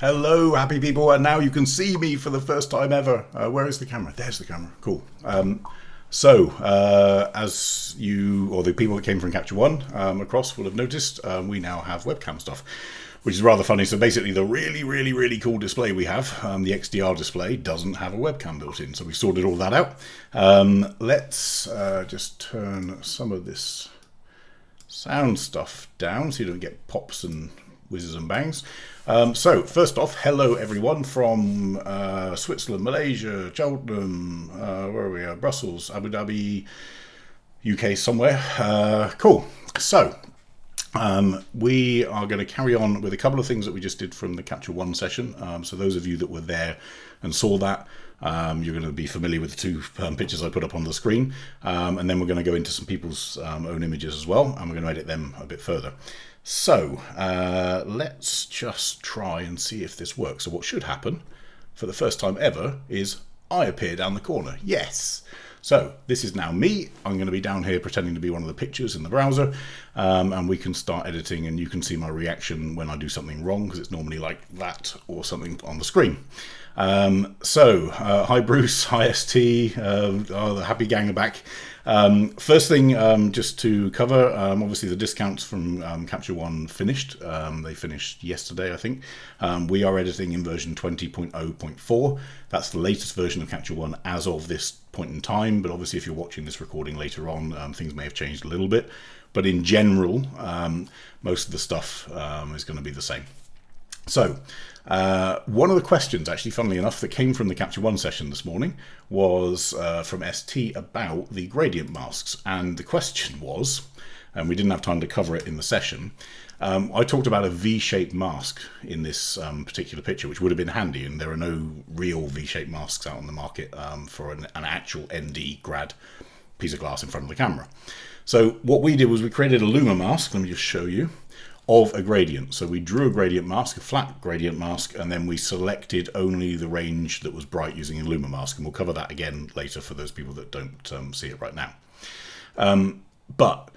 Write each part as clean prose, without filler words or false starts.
Hello, happy people, and now you can see me for the first time ever. Where is the camera? There's the camera. Cool. As you, or the people that came from Capture One across will have noticed, we now have webcam stuff, which is rather funny. So basically the really cool display we have, the XDR display, doesn't have a webcam built in. So we sorted all that out. Let's just turn some of this sound stuff down so you don't get pops and whizzes and bangs. So first off, hello everyone from Switzerland, Malaysia, Cheltenham, where are we? Brussels, Abu Dhabi, UK somewhere. Cool. So we are going to carry on with a couple of things that we just did from the Capture One session. So those of you that were there and saw that, you're going to be familiar with the two pictures I put up on the screen. And then we're going to go into some people's own images as well, and we're going to edit them a bit further. So let's just try and see if this works. So what should happen for the first time ever is I appear down the corner. Yes. So this is now me. I'm going to be down here pretending to be one of the pictures in the browser, and we can start editing, and you can see my reaction when I do something wrong, because it's normally like that or something on the screen. Hi Bruce, hi ST, the happy gang are back. First thing, just to cover, obviously the discounts from Capture One finished. They finished yesterday, I think. We are editing in version 20.0.4. That's the latest version of Capture One as of this point in time, but obviously if you're watching this recording later on, things may have changed a little bit. But in general, most of the stuff is going to be the same. So, one of the questions, actually, funnily enough, that came from the Capture One session this morning was from ST about the gradient masks. And the question was, and we didn't have time to cover it in the session, I talked about a V-shaped mask in this particular picture, which would have been handy, and there are no real V-shaped masks out on the market for an actual ND grad piece of glass in front of the camera. So what we did was we created a Luma mask. Let me just show you. Of a gradient. So we drew a gradient mask, a flat gradient mask, and then we selected only the range that was bright using a Luma mask, and we'll cover that again later for those people that don't see it right now. But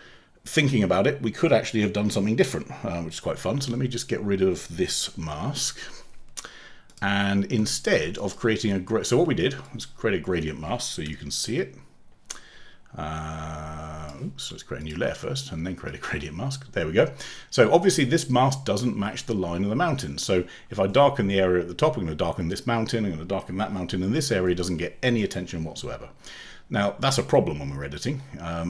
thinking about it, we could actually have done something different, which is quite fun. So let me just get rid of this mask, and instead of creating so what we did was create a gradient mask so you can see it. Let's create a new layer first and then create a gradient mask. There we go. So obviously this mask doesn't match the line of the mountain. So if I darken the area at the top, I'm going to darken this mountain, I'm going to darken that mountain, and this area doesn't get any attention whatsoever. Now that's a problem when we're editing,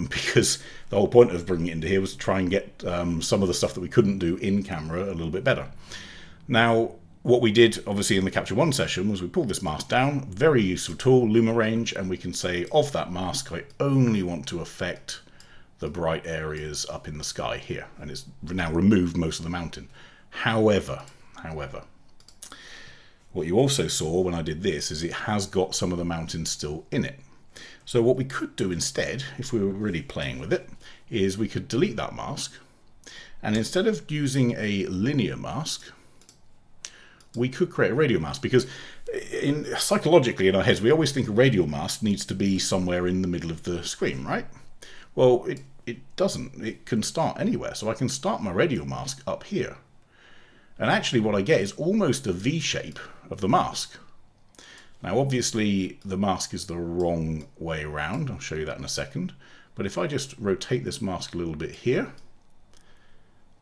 because the whole point of bringing it into here was to try and get some of the stuff that we couldn't do in camera a little bit better. Now, what we did, obviously, in the Capture One session was we pulled this mask down, very useful tool, Luma Range, and we can say, of that mask, I only want to affect the bright areas up in the sky here. And it's now removed most of the mountain. However, what you also saw when I did this is it has got some of the mountain still in it. So what we could do instead, if we were really playing with it, is we could delete that mask. And instead of using a linear mask, we could create a radial mask, because psychologically in our heads we always think a radial mask needs to be somewhere in the middle of the screen, right? Well, it doesn't. It can start anywhere. So I can start my radial mask up here. And actually what I get is almost a V shape of the mask. Now obviously the mask is the wrong way around. I'll show you that in a second. But if I just rotate this mask a little bit here,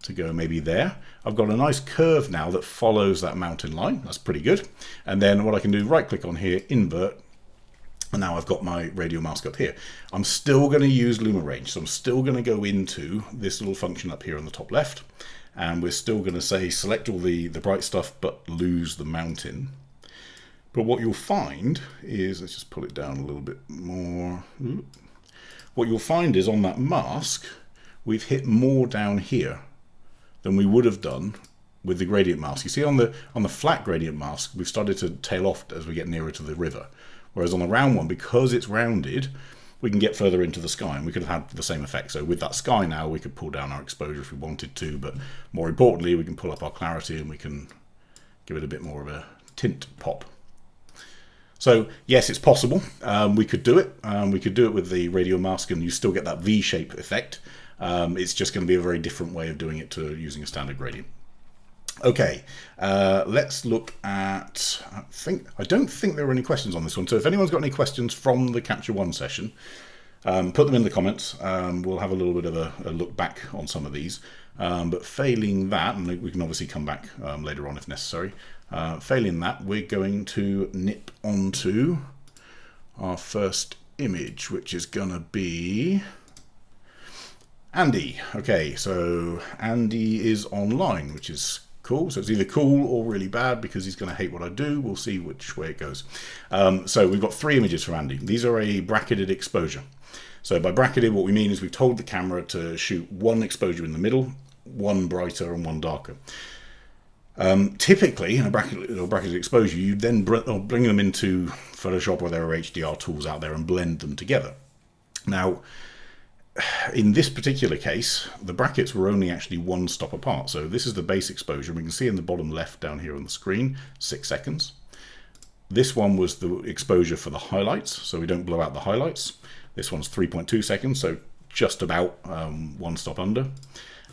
to go maybe there, I've got a nice curve now that follows that mountain line. That's pretty good. And then what I can do, right click on here, invert, and now I've got my radial mask up here. I'm still going to use Luma Range, so I'm still going to go into this little function up here on the top left, and we're still going to say select all the bright stuff but lose the mountain. But what you'll find is, let's just pull it down a little bit more. What you'll find is on that mask we've hit more down here than we would have done with the gradient mask. You see on the flat gradient mask, we've started to tail off as we get nearer to the river. Whereas on the round one, because it's rounded, we can get further into the sky, and we could have had the same effect. So with that sky now, we could pull down our exposure if we wanted to, but more importantly, we can pull up our clarity and we can give it a bit more of a tint pop. So yes, it's possible. We could do it. We could do it with the radial mask and you still get that V-shape effect. It's just going to be a very different way of doing it to using a standard gradient. Okay, let's look at, I don't think there are any questions on this one. So if anyone's got any questions from the Capture One session, put them in the comments. We'll have a little bit of a look back on some of these. But failing that, and we can obviously come back later on if necessary, failing that, we're going to nip onto our first image, which is going to be Andy. Okay, so Andy is online, which is cool. So it's either cool or really bad because he's going to hate what I do. We'll see which way it goes. So we've got 3 images from Andy. These are a bracketed exposure. So by bracketed, what we mean is we've told the camera to shoot one exposure in the middle, one brighter and one darker. Typically, in a bracketed exposure, you then bring them into Photoshop or there are HDR tools out there and blend them together. Now, in this particular case, the brackets were only actually 1 stop apart. So this is the base exposure. We can see in the bottom left down here on the screen, 6 seconds. This one was the exposure for the highlights, so we don't blow out the highlights. This one's 3.2 seconds, so just about 1 stop under.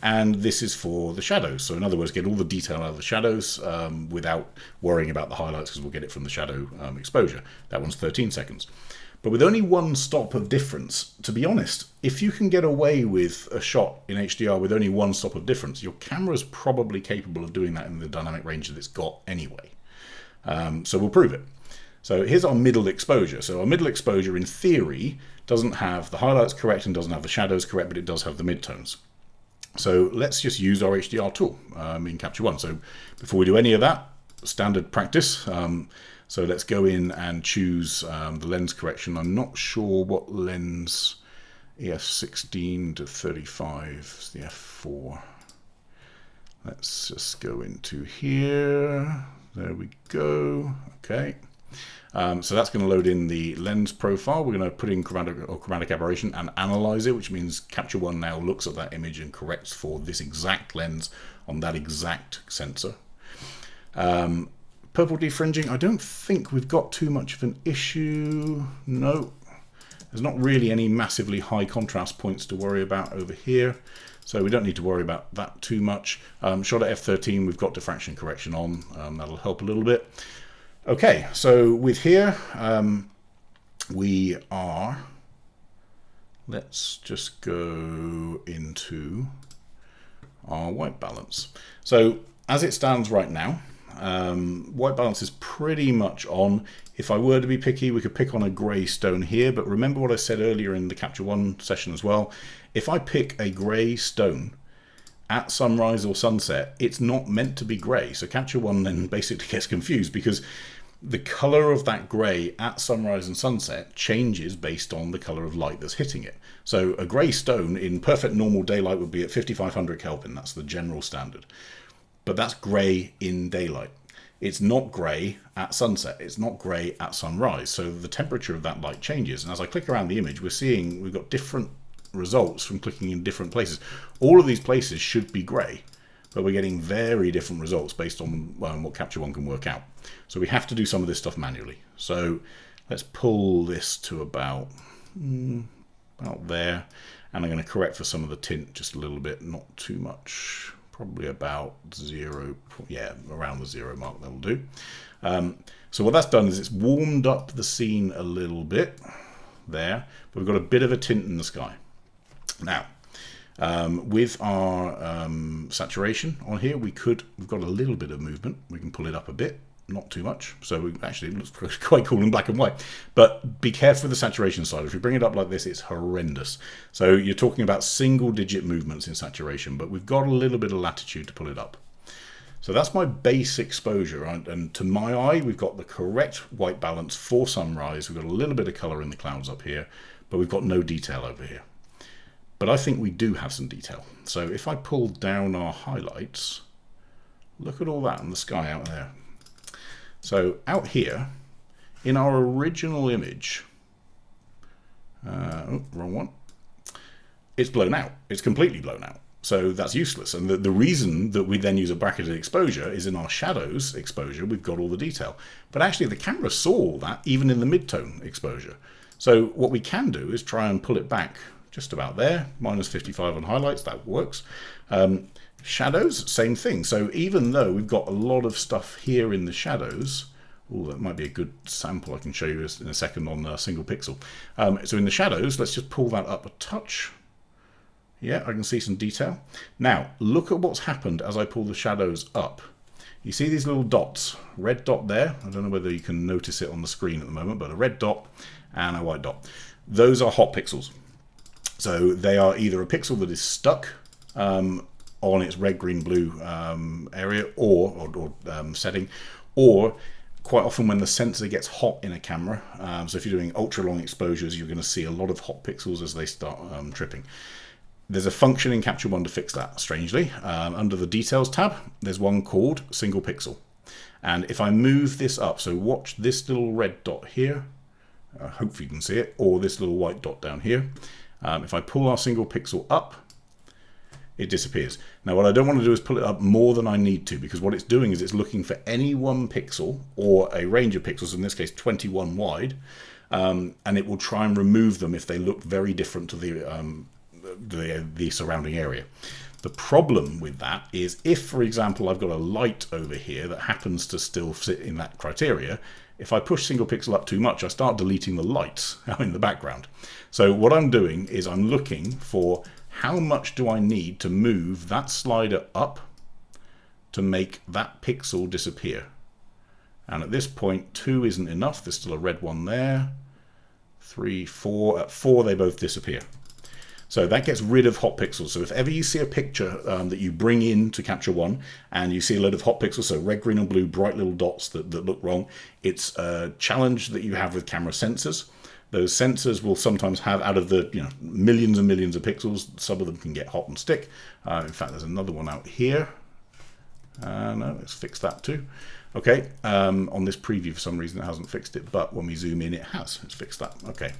And this is for the shadows. So in other words, get all the detail out of the shadows without worrying about the highlights because we'll get it from the shadow exposure. That one's 13 seconds. But with only 1 stop of difference, to be honest, if you can get away with a shot in HDR with only 1 stop of difference, your camera's probably capable of doing that in the dynamic range that it's got anyway. So we'll prove it. So here's our middle exposure. So our middle exposure, in theory, doesn't have the highlights correct and doesn't have the shadows correct, but it does have the midtones. So let's just use our HDR tool in Capture One. So before we do any of that, standard practice. So let's go in and choose the lens correction. I'm not sure what lens, EF16 to 35 is the f4. Let's just go into here. There we go. Okay. So that's going to load in the lens profile. We're going to put in chromatic aberration and analyze it, which means Capture One now looks at that image and corrects for this exact lens on that exact sensor. Purple defringing, I don't think we've got too much of an issue. No, there's not really any massively high contrast points to worry about over here. So we don't need to worry about that too much. Shot at f13, we've got diffraction correction on. That'll help a little bit. Okay, so with here, we are, let's just go into our white balance. So as it stands right now, white balance is pretty much on. If I were to be picky, we could pick on a grey stone here, but remember what I said earlier in the Capture One session as well. If I pick a grey stone at sunrise or sunset, it's not meant to be grey. So Capture One then basically gets confused because the color of that grey at sunrise and sunset changes based on the color of light that's hitting it. So a grey stone in perfect normal daylight would be at 5500 Kelvin. That's the general standard. But that's grey in daylight. It's not grey at sunset. It's not grey at sunrise. So the temperature of that light changes. And as I click around the image, we're seeing we've got different results from clicking in different places. All of these places should be grey, but we're getting very different results based on what Capture One can work out. So we have to do some of this stuff manually. So let's pull this to about there. And I'm going to correct for some of the tint just a little bit, not too much. Probably about 0, yeah, around the 0 mark, that'll do. So what that's done is it's warmed up the scene a little bit there, but we've got a bit of a tint in the sky. Now, with our saturation on here, we've got a little bit of movement. We can pull it up a bit, not too much. So it looks quite cool in black and white. But be careful with the saturation side. If you bring it up like this, it's horrendous. So you're talking about single-digit movements in saturation, but we've got a little bit of latitude to pull it up. So that's my base exposure. And to my eye, we've got the correct white balance for sunrise. We've got a little bit of color in the clouds up here, but we've got no detail over here. But I think we do have some detail. So if I pull down our highlights, look at all that in the sky out there. So out here, in our original image, wrong one, it's blown out. It's completely blown out. So that's useless. And the reason that we then use a bracketed exposure is in our shadows exposure, we've got all the detail. But actually the camera saw all that even in the midtone exposure. So what we can do is try and pull it back just about there, minus 55 on highlights, that works. Shadows, same thing. So even though we've got a lot of stuff here in the shadows, oh, that might be a good sample I can show you in a second on a single pixel. So in the shadows, let's just pull that up a touch. Yeah, I can see some detail. Now, look at what's happened as I pull the shadows up. You see these little dots, red dot there. I don't know whether you can notice it on the screen at the moment, but a red dot and a white dot. Those are hot pixels. So they are either a pixel that is stuck on its red, green, blue area or setting, or quite often when the sensor gets hot in a camera, so if you're doing ultra long exposures, you're going to see a lot of hot pixels as they start tripping. There's a function in Capture One to fix that, strangely. Under the Details tab, there's one called Single Pixel. And if I move this up, so watch this little red dot here, hopefully you can see it, or this little white dot down here. If I pull our single pixel up, it disappears. Now what I don't want to do is pull it up more than I need to, because what it's doing is it's looking for any one pixel or a range of pixels, in this case 21 wide, and it will try and remove them if they look very different to the surrounding area. The problem with that is if, for example, I've got a light over here that happens to still sit in that criteria, if I push single pixel up too much, I start deleting the lights in the background. So what I'm doing is I'm looking for how much do I need to move that slider up to make that pixel disappear. And at this point, 2 isn't enough. There's still a red one there. 3, 4. At 4, they both disappear. So that gets rid of hot pixels. So if ever you see a picture that you bring in to Capture One and you see a load of hot pixels, so red, green and blue, bright little dots that look wrong, it's a challenge that you have with camera sensors. Those sensors will sometimes have, out of the millions and millions of pixels, some of them can get hot and stick. In fact, there's another one out here. No, let's fix that too. Okay, on this preview for some reason it hasn't fixed it, but when we zoom in it has. It's fixed that. Okay,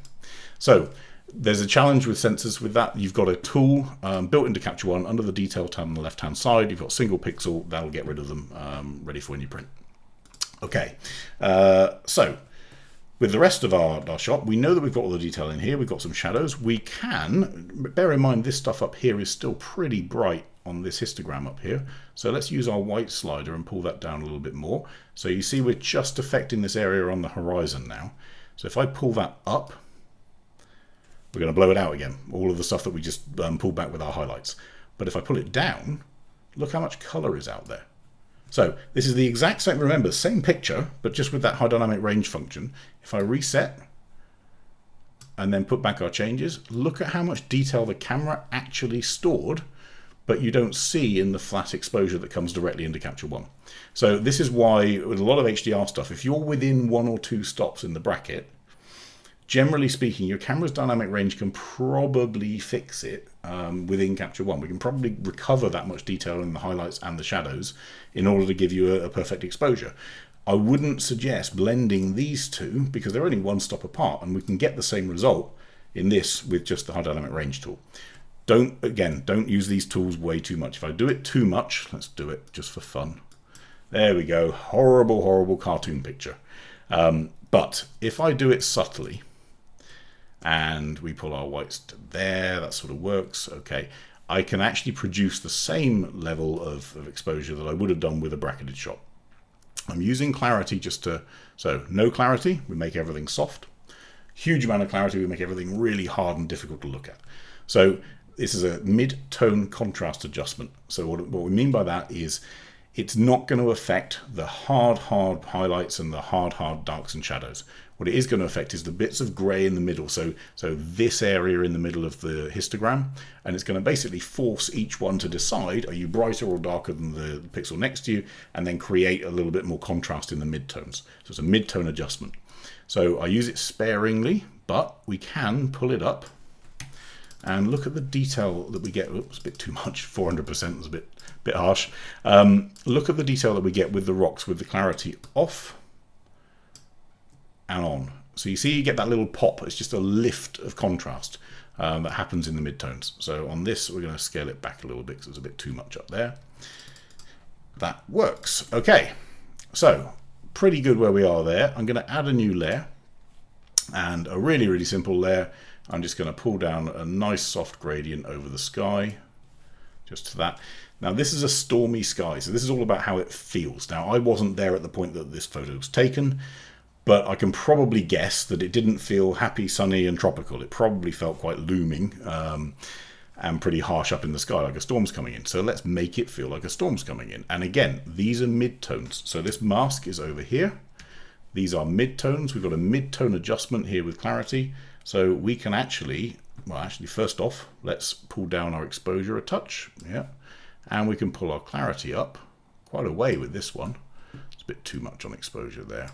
so there's a challenge with sensors with that. You've got a tool built into Capture One under the Detail tab on the left hand side. You've got single pixel, that'll get rid of them, ready for when you print. Okay, so with the rest of our shot, we know that we've got all the detail in here. We've got some shadows. We can, bear in mind this stuff up here is still pretty bright on this histogram up here. So let's use our white slider and pull that down a little bit more. So you see we're just affecting this area on the horizon now. So if I pull that up, we're going to blow it out again, all of the stuff that we just pulled back with our highlights. But if I pull it down, look how much color is out there. So this is the exact same, remember, same picture, but just with that high dynamic range function. If I reset and then put back our changes, look at how much detail the camera actually stored, but you don't see in the flat exposure that comes directly into Capture One. So this is why with a lot of HDR stuff, if you're within 1 or 2 stops in the bracket, generally speaking, your camera's dynamic range can probably fix it within Capture One. We can probably recover that much detail in the highlights and the shadows in order to give you a perfect exposure. I wouldn't suggest blending these two because they're only 1 stop apart, and we can get the same result in this with just the high dynamic range tool. Don't use these tools way too much. If I do it too much, let's do it just for fun. There we go. Horrible, horrible cartoon picture. But if I do it subtly, and we pull our whites to there, that sort of works. Okay, I can actually produce the same level of exposure that I would have done with a bracketed shot. I'm using clarity just to, so no clarity, we make everything soft. Huge amount of clarity, we make everything really hard and difficult to look at. So this is a mid-tone contrast adjustment. So what we mean by that is it's not going to affect the hard highlights and the hard darks and shadows. What it is going to affect is the bits of grey in the middle, so this area in the middle of the histogram, and it's going to basically force each one to decide, are you brighter or darker than the pixel next to you, and then create a little bit more contrast in the midtones. So it's a mid-tone adjustment. So I use it sparingly, but we can pull it up and look at the detail that we get. Oops, a bit too much, 400% was a bit harsh. Look at the detail that we get with the rocks with the clarity off and on. So you see you get that little pop. It's just a lift of contrast that happens in the midtones. So on this, we're going to scale it back a little bit because there's a bit too much up there. That works. Okay, so pretty good where we are there. I'm going to add a new layer, and a really simple layer. I'm just going to pull down a nice soft gradient over the sky, just to that. Now this is a stormy sky, so this is all about how it feels. Now I wasn't there at the point that this photo was taken, but I can probably guess that it didn't feel happy, sunny and tropical. It probably felt quite looming and pretty harsh up in the sky, like a storm's coming in. So let's make it feel like a storm's coming in. And again, these are midtones. So this mask is over here. These are midtones. We've got a midtone adjustment here with clarity. So we can actually, well, actually, first off, let's pull down our exposure a touch. Yeah. And we can pull our clarity up quite a way with this one. It's a bit too much on exposure there.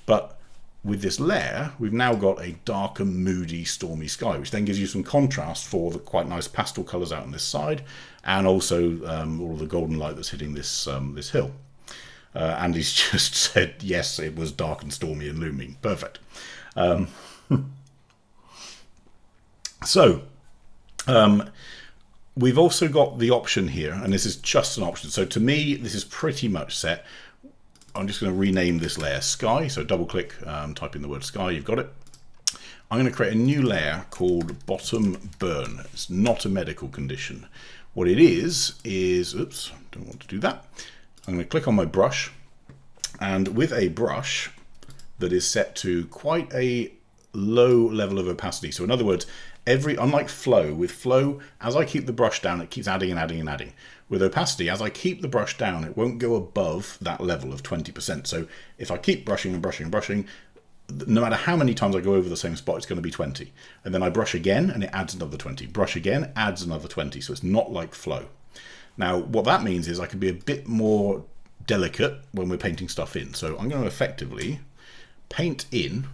But with this layer, we've now got a darker, moody, stormy sky, which then gives you some contrast for the quite nice pastel colors out on this side, and also all of the golden light that's hitting this this hill. Andy's just said, yes, it was dark and stormy and looming. Perfect. We've also got the option here, and this is just an option. So to me, this is pretty much set. I'm just going to rename this layer Sky. So double click, type in the word Sky, you've got it. I'm going to create a new layer called Bottom Burn. It's not a medical condition. What it is, oops, don't want to do that. I'm going to click on my brush, and with a brush that is set to quite a low level of opacity. So in other words, unlike flow, with flow, as I keep the brush down, it keeps adding and adding and adding. With opacity, as I keep the brush down, it won't go above that level of 20%. So if I keep brushing and brushing and brushing, no matter how many times I go over the same spot, it's going to be 20. And then I brush again and it adds another 20. Brush again, adds another 20. So it's not like flow. Now, what that means is I can be a bit more delicate when we're painting stuff in. So I'm going to effectively paint in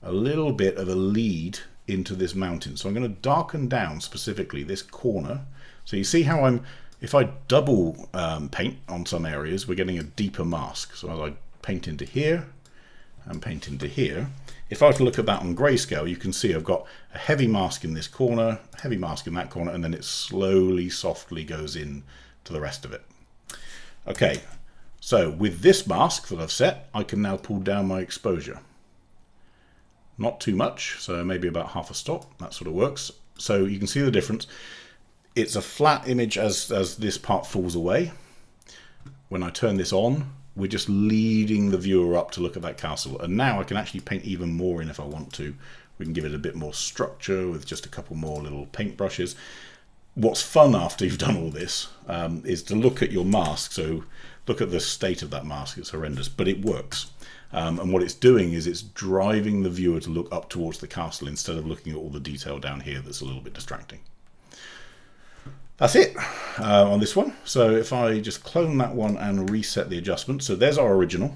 a little bit of a lead into this mountain. So I'm going to darken down specifically this corner. So you see how if I double paint on some areas, we're getting a deeper mask. So as I paint into here and paint into here, if I were to look at that on grayscale, you can see I've got a heavy mask in this corner, a heavy mask in that corner, and then it slowly, softly goes in to the rest of it. Okay, so with this mask that I've set, I can now pull down my exposure. Not too much, so maybe about half a stop, that sort of works. So you can see the difference. It's a flat image as this part falls away. When I turn this on, we're just leading the viewer up to look at that castle. And now I can actually paint even more in if I want to. We can give it a bit more structure with just a couple more little paint brushes. What's fun after you've done all this is to look at your mask. So look at the state of that mask, it's horrendous, but it works. And what it's doing is it's driving the viewer to look up towards the castle instead of looking at all the detail down here that's a little bit distracting. That's it on this one. So if I just clone that one and reset the adjustment, so there's our original.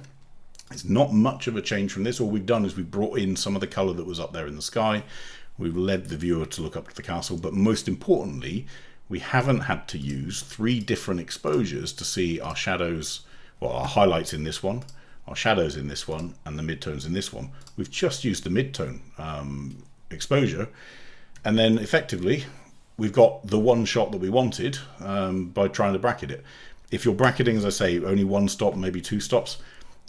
It's not much of a change from this. All we've done is we've brought in some of the color that was up there in the sky. We've led the viewer to look up to the castle, but most importantly, we haven't had to use 3 different exposures to see our shadows, well, our highlights in this one, our shadows in this one, and the midtones in this one. We've just used the midtone exposure, and then effectively we've got the one shot that we wanted by trying to bracket it. If you're bracketing, as I say, only 1 stop, maybe 2 stops,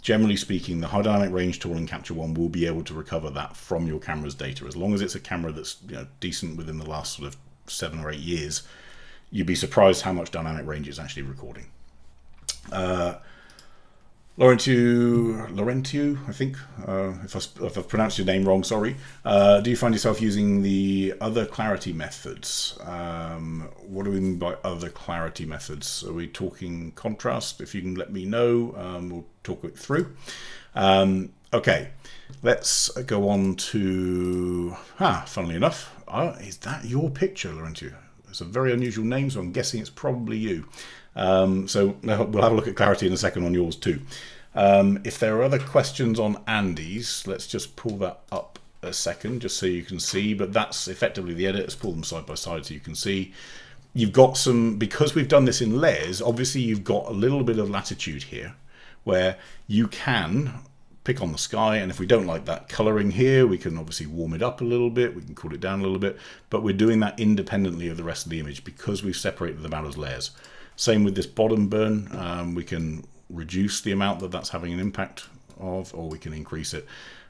generally speaking, the high dynamic range tool in Capture One will be able to recover that from your camera's data. As long as it's a camera that's decent within the last sort of 7 or 8 years, you'd be surprised how much dynamic range it's actually recording. Laurentio, I think, if I've pronounced your name wrong, sorry. Do you find yourself using the other clarity methods? What do we mean by other clarity methods? Are we talking contrast? If you can let me know, we'll talk it through. Okay, let's go on to, funnily enough, is that your picture, Laurentio? It's a very unusual name, so I'm guessing it's probably you. So we'll have a look at clarity in a second on yours too. If there are other questions on Andy's, let's just pull that up a second just so you can see, but that's effectively the edit. Let's pull them side by side so you can see. You've got some, because we've done this in layers, obviously you've got a little bit of latitude here where you can pick on the sky, and if we don't like that coloring here, we can obviously warm it up a little bit, we can cool it down a little bit, but we're doing that independently of the rest of the image because we've separated them out as layers. Same with this bottom burn, we can reduce the amount that that's having an impact of, or we can increase it.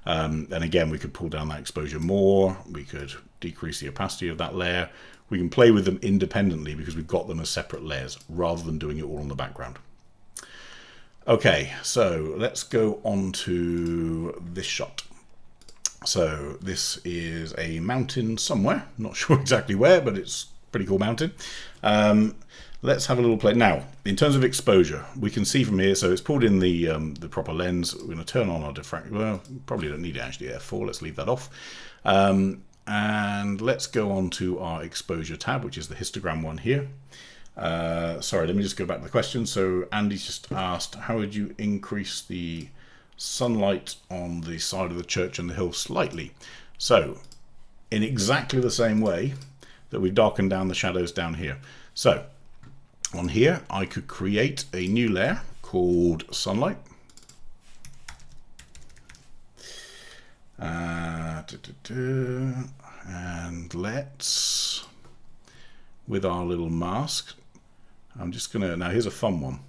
And again, we could pull down that exposure more. We could decrease the opacity of that layer. We can play with them independently because we've got them as separate layers rather than doing it all in the background. Okay, so let's go on to this shot. So this is a mountain somewhere, not sure exactly where, but it's a pretty cool mountain. Let's have a little play. Now, in terms of exposure, we can see from here, so it's pulled in the proper lens. We're going to turn on our diffraction. Well, probably don't need it actually, F4, let's leave that off. And let's go on to our exposure tab, which is the histogram one here. Sorry, let me just go back to the question. So Andy's just asked, how would you increase the sunlight on the side of the church and the hill slightly? So in exactly the same way that we've darkened down the shadows down here. So on here, I could create a new layer called sunlight. And let's, with our little mask, I'm just gonna, now here's a fun one,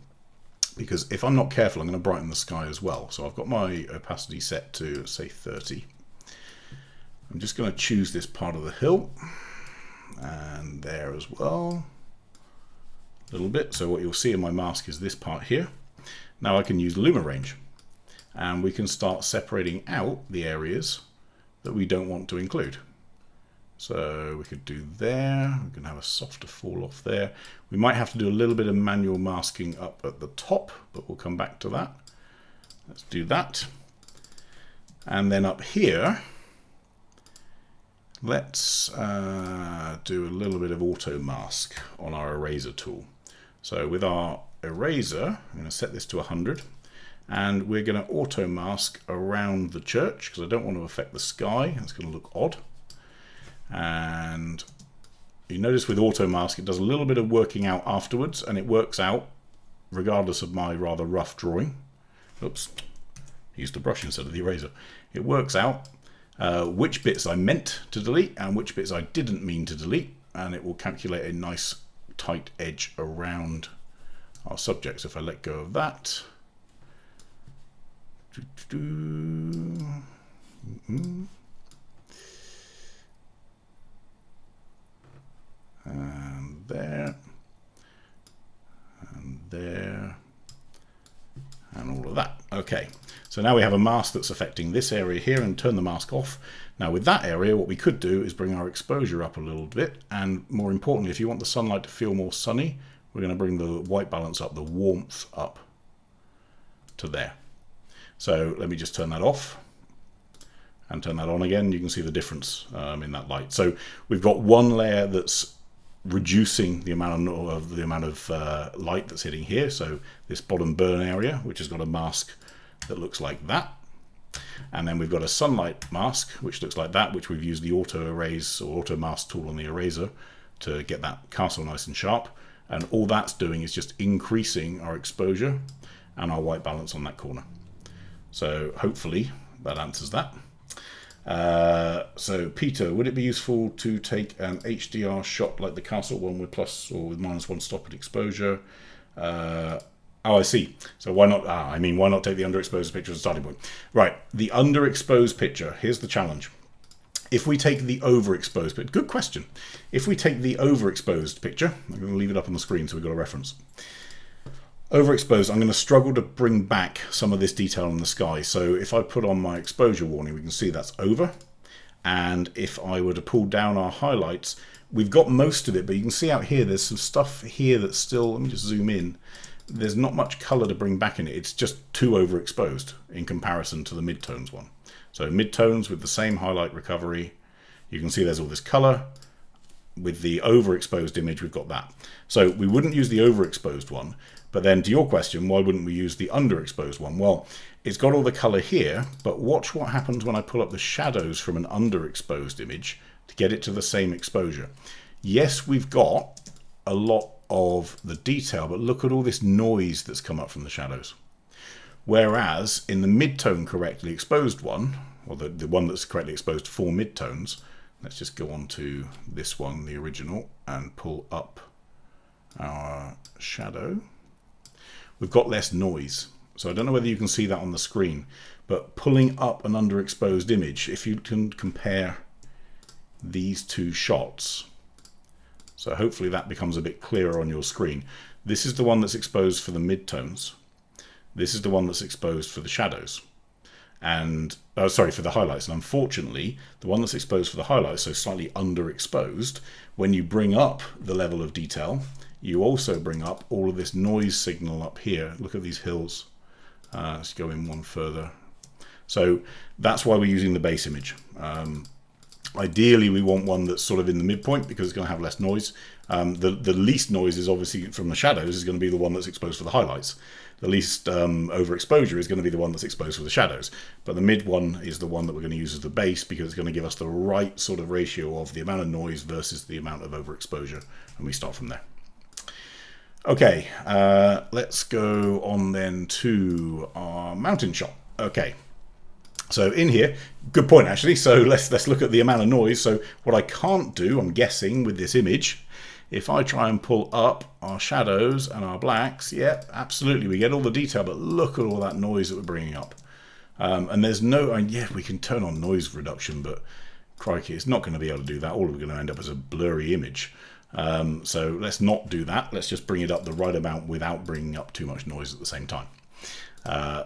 because if I'm not careful, I'm gonna brighten the sky as well. So I've got my opacity set to say 30. I'm just gonna choose this part of the hill and there as well, a little bit. So what you'll see in my mask is this part here. Now I can use Luma Range and we can start separating out the areas that we don't want to include. So we could do there, we can have a softer fall off there. We might have to do a little bit of manual masking up at the top, but we'll come back to that. Let's do that. And then up here, let's do a little bit of auto mask on our eraser tool. So with our eraser, I'm going to set this to 100. And we're going to auto mask around the church because I don't want to affect the sky. It's going to look odd. And you notice with auto mask it does a little bit of working out afterwards, and it works out regardless of my rather rough drawing. Oops, used the brush instead of the eraser. It works out which bits I meant to delete and which bits I didn't mean to delete, and it will calculate a nice tight edge around our subject. So if I let go of that, and there, and there, and all of that. Okay, so now we have a mask that's affecting this area here, and turn the mask off. Now with that area, what we could do is bring our exposure up a little bit, and more importantly, if you want the sunlight to feel more sunny, we're going to bring the white balance up, the warmth up to there. So let me just turn that off and turn that on again. You can see the difference in that light. So we've got one layer that's reducing the amount of light that's hitting here. So this bottom burn area, which has got a mask that looks like that. And then we've got a sunlight mask, which looks like that, which we've used the auto erase or auto mask tool on the eraser to get that castle nice and sharp. And all that's doing is just increasing our exposure and our white balance on that corner. So hopefully that answers that. So Peter, would it be useful to take an HDR shot like the castle one with plus or with -1 stop at exposure? Oh, I see. So why not? Why not take the underexposed picture as a starting point? Right, the underexposed picture. Here's the challenge. If we take the overexposed picture, good question. If we take the overexposed picture, I'm going to leave it up on the screen so we've got a reference. Overexposed, I'm going to struggle to bring back some of this detail in the sky. So if I put on my exposure warning, we can see that's over. And if I were to pull down our highlights, we've got most of it, but you can see out here, there's some stuff here that's still, let me just zoom in. There's not much color to bring back in it. It's just too overexposed in comparison to the midtones one. So midtones with the same highlight recovery, you can see there's all this color. With the overexposed image, we've got that. So we wouldn't use the overexposed one. But then to your question, why wouldn't we use the underexposed one? Well, it's got all the color here, but watch what happens when I pull up the shadows from an underexposed image to get it to the same exposure. Yes, we've got a lot of the detail, but look at all this noise that's come up from the shadows. Whereas in the midtone correctly exposed one, or the one that's correctly exposed for midtones, let's just go on to this one, the original, and pull up our shadow. We've got less noise. So I don't know whether you can see that on the screen, but pulling up an underexposed image, if you can compare these two shots, so hopefully that becomes a bit clearer on your screen. This is the one that's exposed for the midtones. This is the one that's exposed for the shadows. And, sorry, for the highlights. And unfortunately, the one that's exposed for the highlights, so slightly underexposed, when you bring up the level of detail, you also bring up all of this noise signal up here. Look at these hills. Let's go in one further. So that's why we're using the base image. Ideally, we want one that's sort of in the midpoint because it's going to have less noise. The least noise is obviously from the shadows is going to be the one that's exposed for the highlights. The least overexposure is going to be the one that's exposed for the shadows. But the mid one is the one that we're going to use as the base because it's going to give us the right sort of ratio of the amount of noise versus the amount of overexposure. And we start from there. Okay, let's go on then to our mountain shot. Okay. So in here, good point actually, so let's look at the amount of noise. So what I can't do, I'm guessing, with this image, if I try and pull up our shadows and our blacks, yeah, absolutely, we get all the detail, but look at all that noise that we're bringing up. And there's no, yeah, we can turn on noise reduction, but crikey, it's not going to be able to do that. All we're going to end up is a blurry image. So let's not do that. Let's just bring it up the right amount without bringing up too much noise at the same time.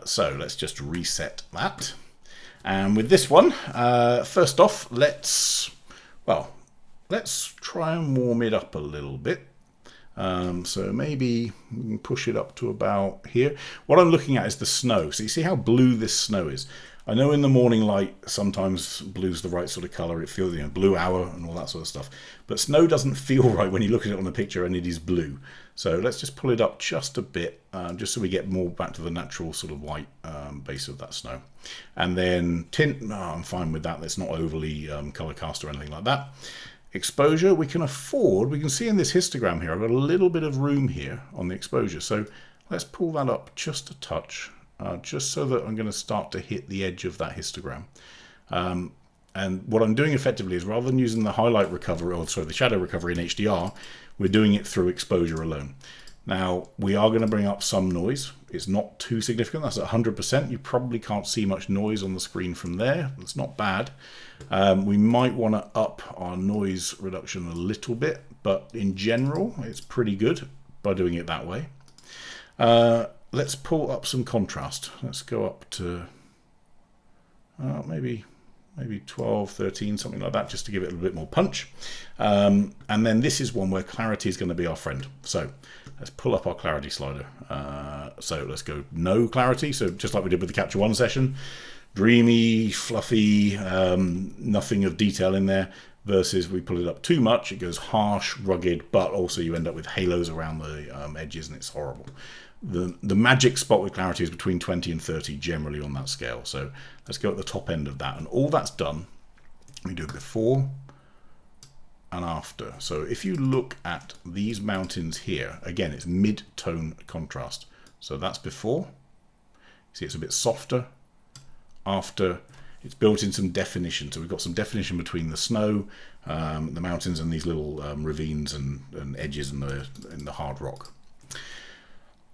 So let's just reset that. And with this one, first off, let's try and warm it up a little bit. So maybe we can push it up to about here. What I'm looking at is the snow. So you see how blue this snow is? I know in the morning light, sometimes blue's the right sort of color. It feels, blue hour and all that sort of stuff. But snow doesn't feel right when you look at it on the picture and it is blue. So let's just pull it up just a bit, just so we get more back to the natural sort of white base of that snow. And then tint, I'm fine with that. That's not overly color cast or anything like that. Exposure, we can afford, we can see in this histogram here, I've got a little bit of room here on the exposure. So let's pull that up just a touch, just so that I'm going to start to hit the edge of that histogram. And what I'm doing effectively is rather than using the highlight recovery, or sorry, the shadow recovery in HDR, we're doing it through exposure alone. Now, we are going to bring up some noise. It's not too significant. That's at 100%. You probably can't see much noise on the screen from there. It's not bad. We might want to up our noise reduction a little bit, but in general, it's pretty good by doing it that way. Let's pull up some contrast. Let's go up to maybe 12, 13, something like that, just to give it a little bit more punch. And then this is one where clarity is going to be our friend. So let's pull up our clarity slider. So let's go no clarity. So just like we did with the Capture One session, dreamy, fluffy, nothing of detail in there, versus we pull it up too much, it goes harsh, rugged, but also you end up with halos around the edges and it's horrible. The magic spot with clarity is between 20 and 30 generally on that scale. So let's go at the top end of that. And all that's done, we do before and after. So if you look at these mountains here, again, it's mid-tone contrast. So that's before. See, it's a bit softer. After, it's built in some definition. So we've got some definition between the snow, the mountains, and these little ravines and edges in the hard rock.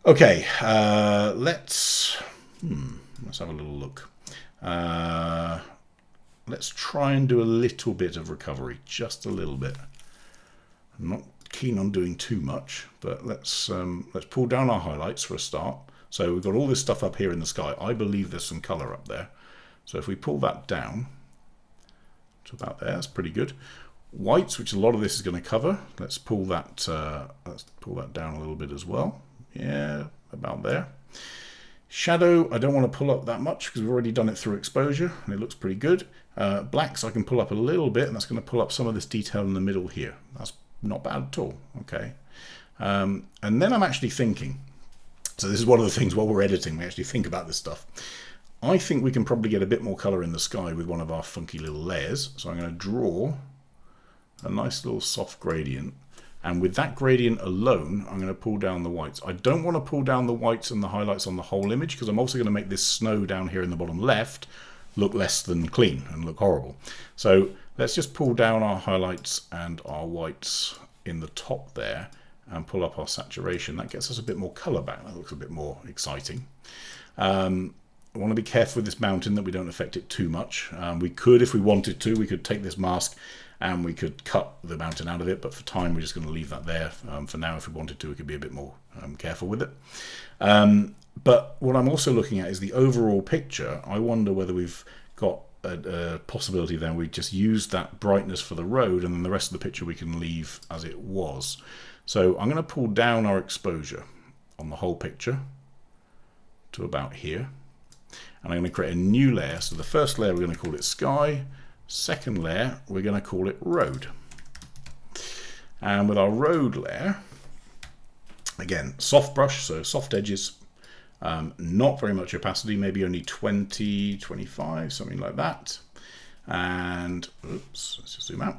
Okay, let's have a little look. Let's try and do a little bit of recovery, just a little bit. I'm not keen on doing too much, but let's pull down our highlights for a start. So we've got all this stuff up here in the sky. I believe there's some color up there. So if we pull that down to about there, that's pretty good. Whites, which a lot of this is going to cover, let's pull that down a little bit as well. Yeah, about there. Shadow, I don't want to pull up that much because we've already done it through exposure and it looks pretty good. Blacks I can pull up a little bit, and that's going to pull up some of this detail in the middle here. That's not bad at all. Okay. And then I'm actually thinking, so this is one of the things while we're editing, we actually think about this stuff. I think we can probably get a bit more color in the sky with one of our funky little layers. So I'm going to draw a nice little soft gradient. And with that gradient alone, I'm going to pull down the whites. I don't want to pull down the whites and the highlights on the whole image because I'm also going to make this snow down here in the bottom left look less than clean and look horrible. So let's just pull down our highlights and our whites in the top there and pull up our saturation. That gets us a bit more color back. That looks a bit more exciting. I want to be careful with this mountain that we don't affect it too much. We could, if we wanted to, we could take this mask and we could cut the mountain out of it, but for time we're just going to leave that there. For now, if we wanted to, we could be a bit more careful with it. But what I'm also looking at is the overall picture. I wonder whether we've got a possibility then we just use that brightness for the road, and then the rest of the picture we can leave as it was. So I'm going to pull down our exposure on the whole picture to about here, and I'm going to create a new layer. So the first layer we're going to call it sky, second layer we're going to call it road, and with our road layer, again, soft brush, so soft edges, not very much opacity, maybe only 20, 25, something like that. And oops, let's just zoom out.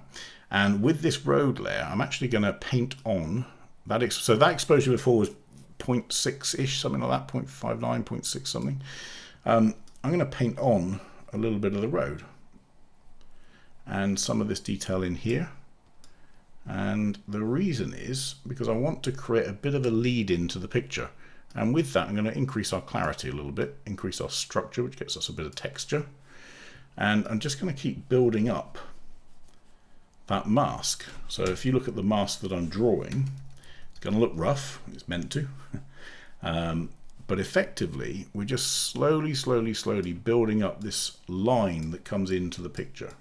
And with this road layer, I'm actually going to paint on that. So that exposure before was 0.6-ish, something like that, 0.59, 0.6 something. I'm going to paint on a little bit of the road and some of this detail in here. And the reason is because I want to create a bit of a lead into the picture. And with that, I'm going to increase our clarity a little bit, increase our structure, which gets us a bit of texture. And I'm just going to keep building up that mask. So if you look at the mask that I'm drawing, it's going to look rough. It's meant to. But effectively, we're just slowly building up this line that comes into the picture.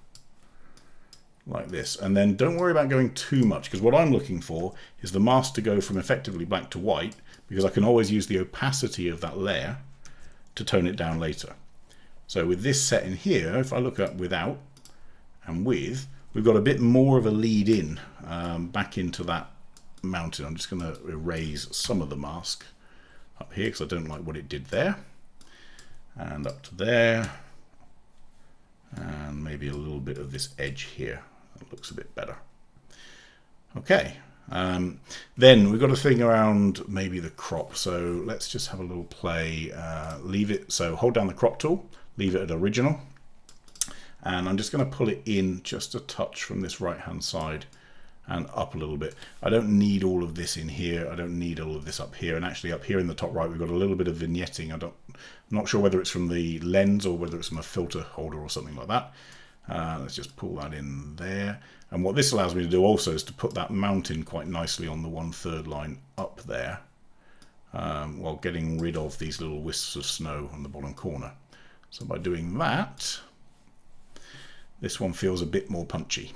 Like this. And then don't worry about going too much, because what I'm looking for is the mask to go from effectively black to white, because I can always use the opacity of that layer to tone it down later. So with this set in here, if I look at without and with, we've got a bit more of a lead in back into that mountain. I'm just going to erase some of the mask up here because I don't like what it did there. And up to there. And maybe a little bit of this edge here. That looks a bit better. Okay. Then we've got a thing around maybe the crop. So let's just have a little play. Leave it. So hold down the crop tool. Leave it at original. And I'm just going to pull it in just a touch from this right hand side and up a little bit. I don't need all of this in here. I don't need all of this up here. And actually up here in the top right, we've got a little bit of vignetting. I'm not sure whether it's from the lens or whether it's from a filter holder or something like that. Let's just pull that in there. And what this allows me to do also is to put that mountain quite nicely on the 1/3 line up there, while getting rid of these little wisps of snow on the bottom corner. So by doing that, this one feels a bit more punchy.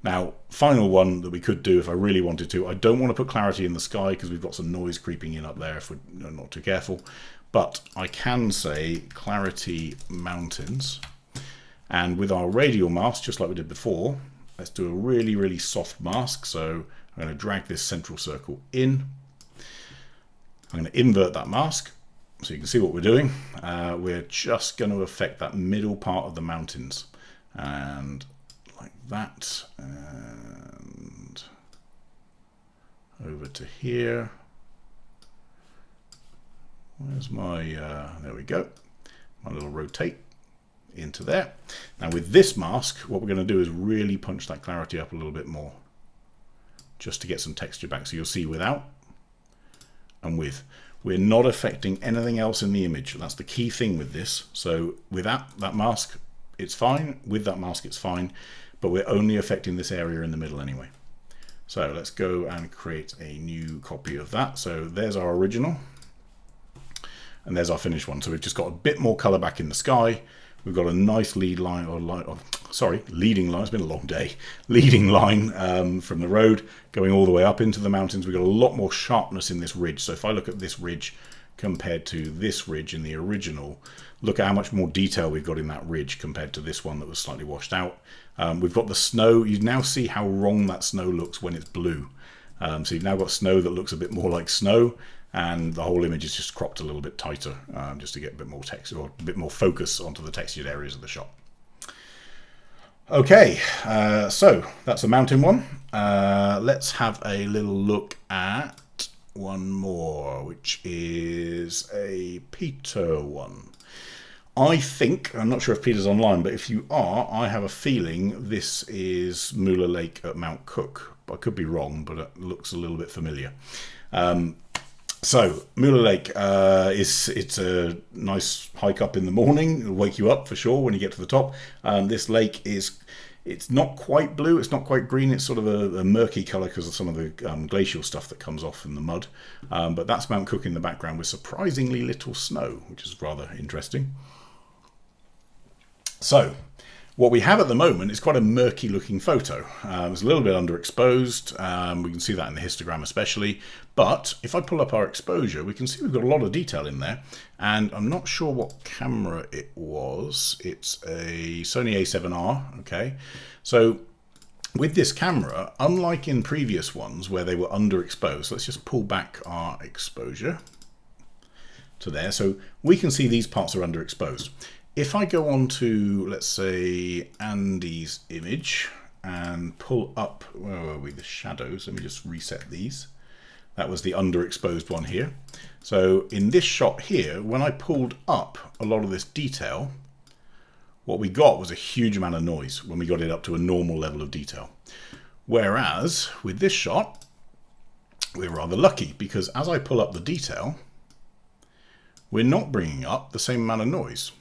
Now, final one that we could do if I really wanted to, I don't want to put clarity in the sky because we've got some noise creeping in up there if we're not too careful, but I can say clarity mountains, and with our radial mask, just like we did before, let's do a really soft mask. So I'm going to drag this central circle in. I'm going to invert that mask so you can see what we're doing. We're just going to affect that middle part of the mountains, and like that, and over to here. Where's my, there we go, my little rotate into there. Now with this mask, what we're going to do is really punch that clarity up a little bit more, just to get some texture back. So you'll see without and with. We're not affecting anything else in the image. That's the key thing with this. So without that mask, it's fine. With that mask, it's fine. But we're only affecting this area in the middle anyway. So let's go and create a new copy of that. So there's our original. And there's our finished one. So we've just got a bit more color back in the sky. We've got a nice leading line. It's been a long day. Leading line from the road going all the way up into the mountains. We've got a lot more sharpness in this ridge. So if I look at this ridge compared to this ridge in the original, look at how much more detail we've got in that ridge compared to this one that was slightly washed out. We've got the snow. You now see how wrong that snow looks when it's blue. So you've now got snow that looks a bit more like snow, and the whole image is just cropped a little bit tighter, just to get a bit more texture or a bit more focus onto the textured areas of the shot. Okay, so that's a mountain one. Let's have a little look at one more, which is a Peter one. I think, I'm not sure if Peter's online, but if you are, I have a feeling this is Moolah Lake at Mount Cook. I could be wrong, but it looks a little bit familiar. So Mueller Lake it's a nice hike up in the morning. It'll wake you up for sure when you get to the top. This lake it's not quite blue, it's not quite green, it's sort of a murky colour because of some of the glacial stuff that comes off in the mud. But that's Mount Cook in the background with surprisingly little snow, which is rather interesting. So what we have at the moment is quite a murky looking photo. It's a little bit underexposed. We can see that in the histogram especially. But if I pull up our exposure, we can see we've got a lot of detail in there. And I'm not sure what camera it was. It's a Sony A7R. Okay. So with this camera, unlike in previous ones where they were underexposed, let's just pull back our exposure to there. So we can see these parts are underexposed. If I go on to, let's say, Andy's image and pull up, where were we, the shadows, let me just reset these. That was the underexposed one here. So in this shot here, when I pulled up a lot of this detail, what we got was a huge amount of noise when we got it up to a normal level of detail. Whereas with this shot, we're rather lucky because as I pull up the detail, we're not bringing up the same amount of noise.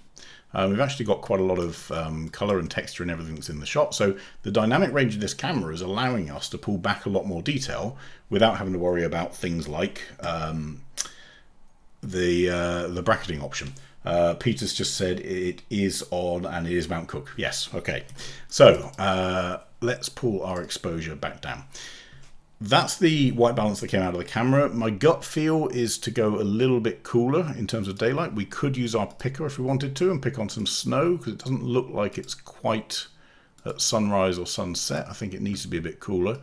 We've actually got quite a lot of colour and texture and everything that's in the shot. So the dynamic range of this camera is allowing us to pull back a lot more detail without having to worry about things like the bracketing option. Peter's just said it is on and it is Mount Cook. Yes, okay. So let's pull our exposure back down. That's the white balance that came out of the camera. My gut feel is to go a little bit cooler in terms of daylight. We could use our picker if we wanted to and pick on some snow because it doesn't look like it's quite at sunrise or sunset. I think it needs to be a bit cooler.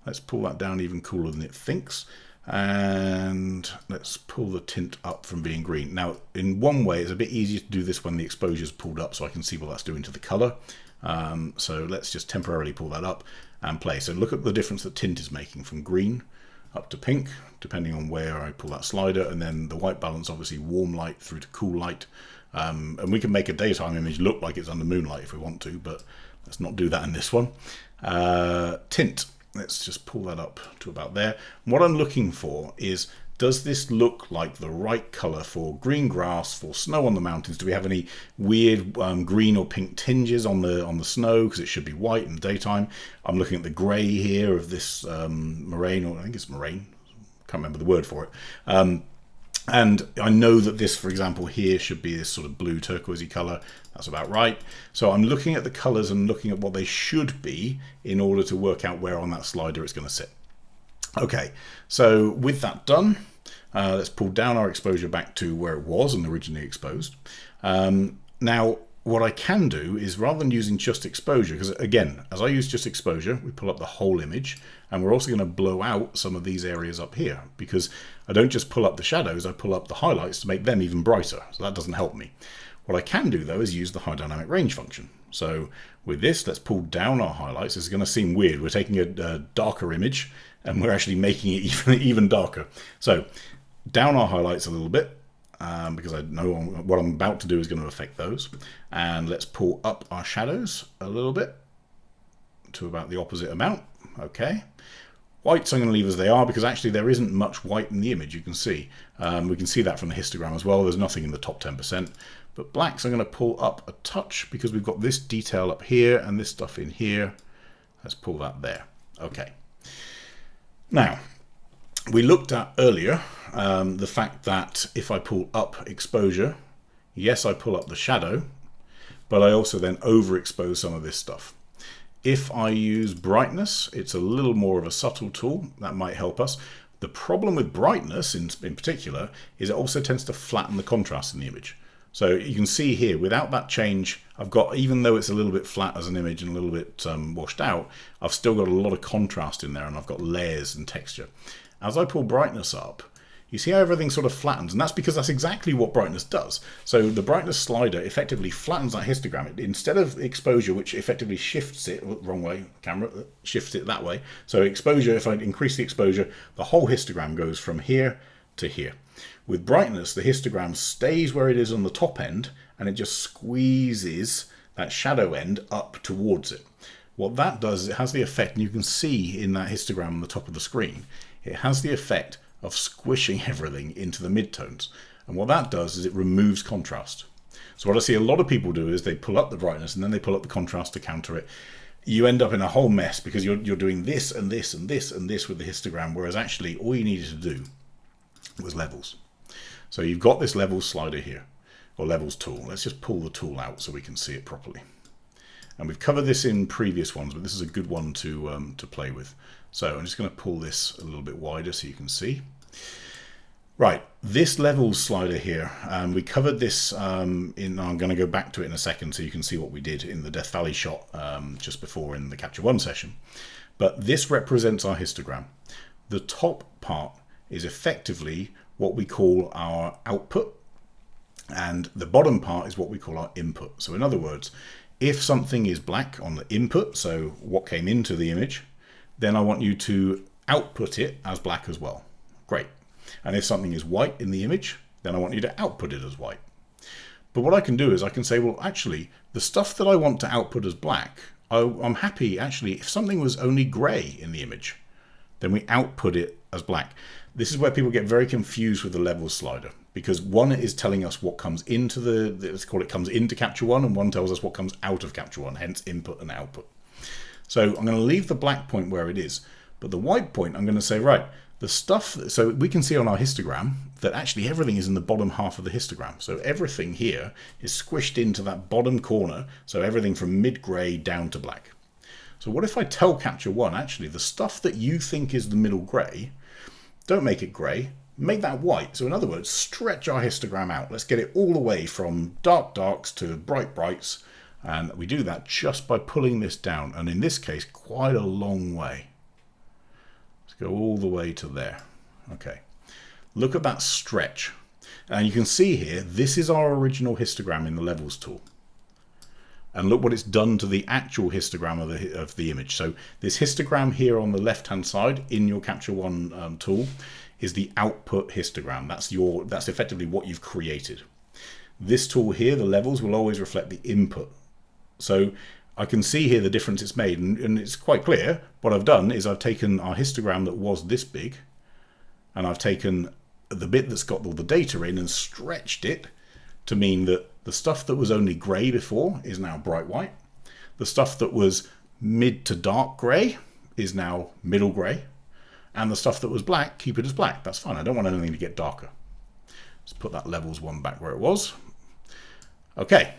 Let's pull that down even cooler than it thinks. And let's pull the tint up from being green. Now, in one way, it's a bit easier to do this when the exposure is pulled up so I can see what that's doing to the color. So let's just temporarily pull that up and play. So look at the difference that tint is making from green up to pink, depending on where I pull that slider, and then the white balance, obviously warm light through to cool light. And we can make a daytime image look like it's under moonlight if we want to, but let's not do that in this one. Tint, let's just pull that up to about there. What I'm looking for is, does this look like the right color for green grass, for snow on the mountains? Do we have any weird green or pink tinges on the snow? Because it should be white in the daytime. I'm looking at the gray here of this moraine, or I think it's moraine. Can't remember the word for it. And I know that this, for example, here should be this sort of blue turquoisey color. That's about right. So I'm looking at the colors and looking at what they should be in order to work out where on that slider it's going to sit. Okay, so with that done, let's pull down our exposure back to where it was and originally exposed. Now, what I can do is, rather than using just exposure, because again, as I use just exposure, we pull up the whole image, and we're also going to blow out some of these areas up here, because I don't just pull up the shadows, I pull up the highlights to make them even brighter, so that doesn't help me. What I can do, though, is use the high dynamic range function. So with this, let's pull down our highlights. This is going to seem weird. We're taking a darker image, and we're actually making it even darker. So down our highlights a little bit, because I know what I'm about to do is going to affect those. And let's pull up our shadows a little bit to about the opposite amount. Okay. Whites I'm going to leave as they are, because actually there isn't much white in the image, you can see. We can see that from the histogram as well. There's nothing in the top 10%. But blacks I'm going to pull up a touch, because we've got this detail up here and this stuff in here. Let's pull that there. Okay. Now, we looked at earlier the fact that if I pull up exposure, yes, I pull up the shadow, but I also then overexpose some of this stuff. If I use brightness, it's a little more of a subtle tool. That might help us. The problem with brightness in particular is it also tends to flatten the contrast in the image. So you can see here, without that change, I've got, even though it's a little bit flat as an image and a little bit washed out, I've still got a lot of contrast in there, and I've got layers and texture. As I pull brightness up, you see how everything sort of flattens, and that's because that's exactly what brightness does. So the brightness slider effectively flattens that histogram. Instead of exposure, which effectively shifts it, wrong way, camera, shifts it that way. So exposure, if I increase the exposure, the whole histogram goes from here to here. With brightness, the histogram stays where it is on the top end, and it just squeezes that shadow end up towards it. What that does is it has the effect, and you can see in that histogram on the top of the screen, it has the effect of squishing everything into the midtones. And what that does is it removes contrast. So what I see a lot of people do is they pull up the brightness and then they pull up the contrast to counter it. You end up in a whole mess because you're doing this and this and this and this with the histogram, whereas actually all you needed to do was levels. So you've got this levels slider here, or levels tool. Let's just pull the tool out so we can see it properly. And we've covered this in previous ones, but this is a good one to play with. So I'm just going to pull this a little bit wider so you can see. Right, this levels slider here, we covered this I'm going to go back to it in a second so you can see what we did in the Death Valley shot just before in the Capture One session. But this represents our histogram. The top part is effectively what we call our output, and the bottom part is what we call our input. So in other words, if something is black on the input, so what came into the image, then I want you to output it as black as well. Great. And if something is white in the image, then I want you to output it as white. But what I can do is I can say, well, actually, the stuff that I want to output as black, I'm happy, actually, if something was only gray in the image, then we output it as black. This is where people get very confused with the levels slider, because one is telling us what comes into let's call it comes into Capture One, and one tells us what comes out of Capture One, hence input and output. So I'm going to leave the black point where it is, but the white point, I'm going to say, right, the stuff, so we can see on our histogram that actually everything is in the bottom half of the histogram. So everything here is squished into that bottom corner, so everything from mid-gray down to black. So what if I tell Capture One, actually, the stuff that you think is the middle gray, don't make it gray, make that white. So in other words, stretch our histogram out. Let's get it all the way from dark darks to bright brights. And we do that just by pulling this down. And in this case, quite a long way. Go all the way to there. Okay, look at that stretch, and you can see here this is our original histogram in the levels tool, and look what it's done to the actual histogram of the image. So this histogram here on the left hand side in your Capture One tool is the output histogram. That's effectively what you've created. This tool here, the levels, will always reflect the input. So I can see here the difference it's made, and it's quite clear. What I've done is I've taken our histogram that was this big, and I've taken the bit that's got all the data in and stretched it to mean that the stuff that was only grey before is now bright white. The stuff that was mid to dark grey is now middle grey, and the stuff that was black, keep it as black. That's fine. I don't want anything to get darker. Let's put that levels one back where it was. Okay.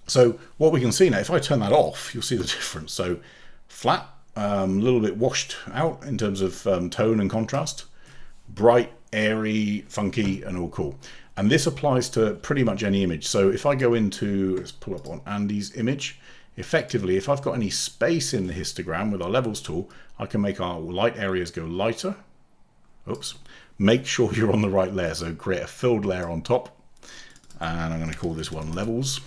So what we can see now, if I turn that off, you'll see the difference. So flat, a little bit washed out in terms of tone and contrast, bright, airy, funky, and all cool. And this applies to pretty much any image. So if I go into, let's pull up on Andy's image, effectively, if I've got any space in the histogram with our levels tool, I can make our light areas go lighter. Oops. Make sure you're on the right layer. So create a filled layer on top. And I'm going to call this one levels.